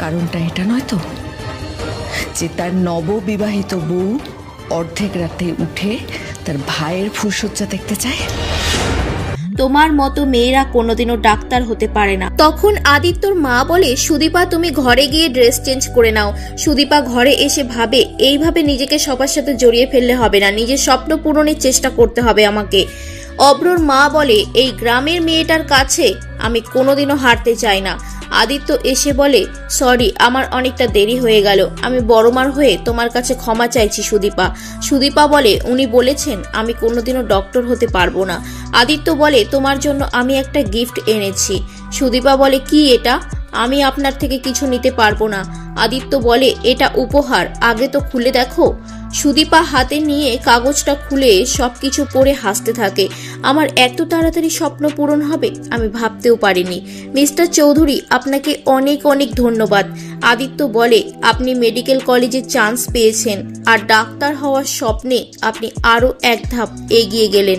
কারণটা এটা নয় তো যে তার নববিবাহিত বউ অর্ধেক রাতে উঠে তার ভাইয়ের ফুলসজ্জা দেখতে চায়? তোমার মতো মেয়েরা কোনোদিনও ডাক্তার হতে পারে না। তখন আদিত্যর মা বলে, সুদীপা তুমি ঘরে গিয়ে ড্রেস চেঞ্জ করে নাও। সুদীপা ঘরে এসে ভাবে, এইভাবে নিজেকে সবার সাথে জড়িয়ে ফেললে হবে না, নিজের স্বপ্ন পূরণের চেষ্টা করতে হবে আমাকে। অব্রর মা বলে, এই গ্রামের মেয়েটার কাছে আমি কোনোদিনও হারতে চাই না। আদিত্য এসে বলে, সরি, আমার অনেকটা দেরি হয়ে গেল, আমি বড়মার হয়ে তোমার কাছে ক্ষমা চাইছি সুদীপা। সুদীপা বলে, উনি বলেছেন আমি কোনোদিনও ডক্টর হতে পারবো না। আদিত্য বলে, তোমার জন্য আমি একটা গিফট এনেছি। সুদীপা বলে, কি এটা? আমি আপনার থেকে কিছু নিতে পারবো না। আদিত্য বলে, এটা উপহার, আগে তো খুলে দেখো। সুদীপা হাতে নিয়ে কাগজটা খুলে সবকিছু পড়ে হাসতে থাকে। আমার এত তাড়াতাড়ি স্বপ্ন পূরণ হবে আমি ভাবতেও পারিনি। মিস্টার চৌধুরী, আপনাকে অনেক অনেক ধন্যবাদ। আদিত্য বলে, আপনি মেডিকেল কলেজে চান্স পেয়েছেন আর ডাক্তার হওয়ার স্বপ্নে আপনি আরো এক ধাপ এগিয়ে গেলেন।